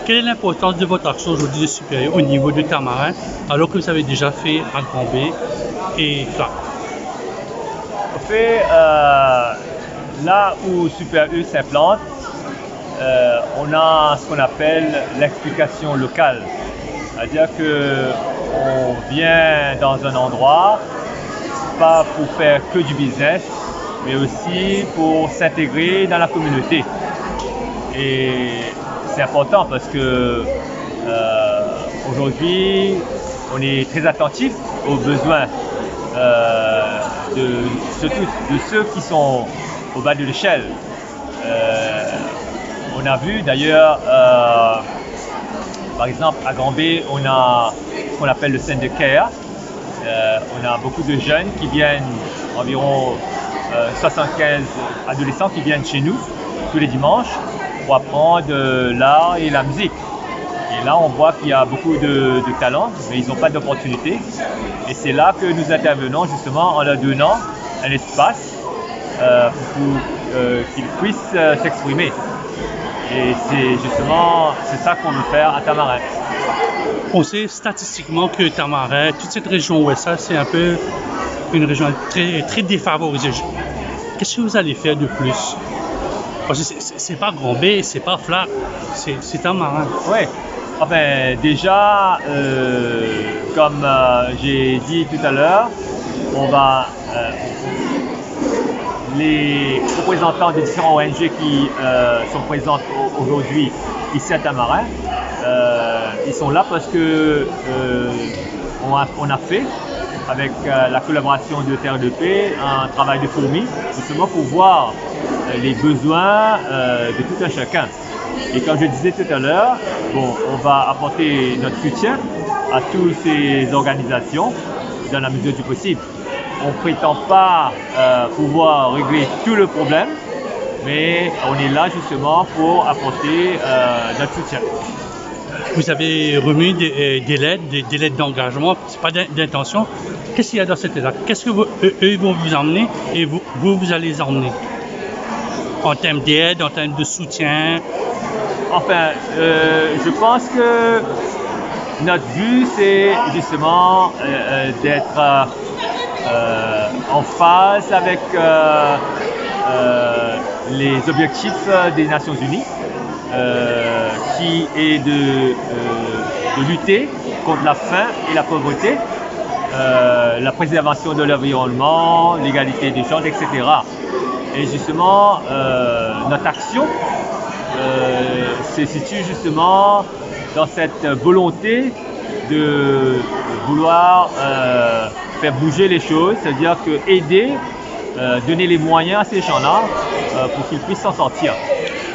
Quelle est l'importance de votre action aujourd'hui de supérieur au niveau de Tamarin, alors que vous avez déjà fait à Grand B et Flac? En fait, là où Super U s'implante, on a ce qu'on appelle l'explication locale. C'est-à-dire qu'on vient dans un endroit, pas pour faire que du business, mais aussi pour s'intégrer dans la communauté. Et c'est important parce que aujourd'hui, on est très attentif aux besoins surtout de ceux qui sont au bas de l'échelle. On a vu d'ailleurs, par exemple à Grand B, on a ce qu'on appelle le centre de care. On a beaucoup de jeunes qui viennent, environ 75 adolescents qui viennent chez nous tous les dimanches pour apprendre l'art et la musique. Et là, on voit qu'il y a beaucoup de talents, mais ils n'ont pas d'opportunité. Et c'est là que nous intervenons justement en leur donnant un espace pour qu'ils puissent s'exprimer. Et c'est ça qu'on veut faire à Tamarin. On sait statistiquement que Tamarin, toute cette région ouest, c'est un peu une région très, très défavorisée. Qu'est-ce que vous allez faire de plus? Parce que c'est pas Grand B, c'est pas Flac, c'est Tamarin. Oui. Enfin, déjà, comme j'ai dit tout à l'heure, les représentants des différents ONG qui sont présents aujourd'hui ici à Tamarin, ils sont là parce que on a fait, avec la collaboration de Terre de Paix, un travail de fourmi, justement pour voir les besoins de tout un chacun. Et comme je disais tout à l'heure, on va apporter notre soutien à toutes ces organisations dans la mesure du possible. On ne prétend pas pouvoir régler tout le problème, mais on est là justement pour apporter notre soutien. Vous avez remis des lettres d'engagement, c'est pas d'intention. Qu'est-ce qu'il y a dans cette lettre? Qu'est-ce que eux vont vous emmener et vous allez les emmener? En termes d'aide, en termes de soutien? Enfin, je pense que notre but, c'est justement d'être en phase avec les objectifs des Nations Unies, qui est de lutter contre la faim et la pauvreté, la préservation de l'environnement, l'égalité des genres, etc. Et justement, notre action se situe justement dans cette volonté de vouloir faire bouger les choses, c'est-à-dire que aider, donner les moyens à ces gens-là pour qu'ils puissent s'en sortir.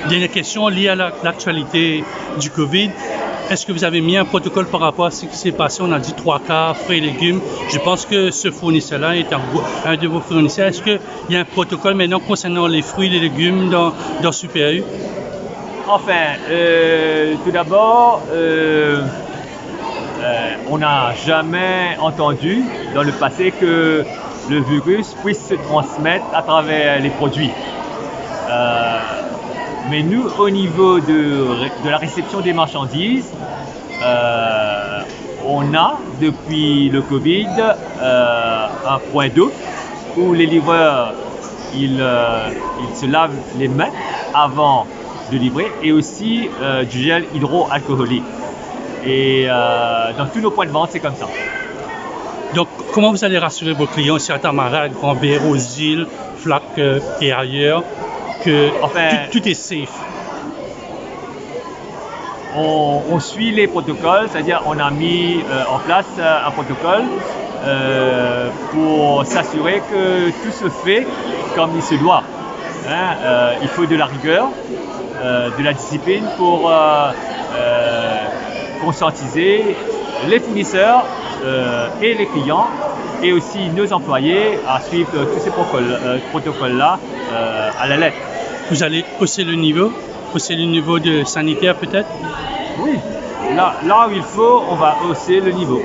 Dernière question liée à l'actualité du Covid. Est-ce que vous avez mis un protocole par rapport à ce qui s'est passé? On a dit 3 quarts, fruits et légumes. Je pense que ce fournisseur-là est un de vos fournisseurs. Est-ce qu'il y a un protocole maintenant concernant les fruits et les légumes dans Super U? Enfin, tout d'abord, on n'a jamais entendu dans le passé que le virus puisse se transmettre à travers les produits. Mais nous, au niveau de la réception des marchandises, on a, depuis le Covid, un point d'eau où les livreurs ils se lavent les mains avant de livrer, et aussi du gel hydroalcoolique. Et dans tous nos points de vente, c'est comme ça. Donc, comment vous allez rassurer vos clients ici à Tamarin, Grand B, aux îles, Flac et ailleurs, que tout est safe? On suit les protocoles, c'est-à-dire on a mis en place un protocole pour s'assurer que tout se fait comme il se doit. Il faut de la rigueur, de la discipline pour conscientiser les fournisseurs et les clients, et aussi nos employés à suivre tous ces protocoles-là à la lettre. Vous allez hausser le niveau de sanitaire peut-être? Oui, là où il faut, on va hausser le niveau.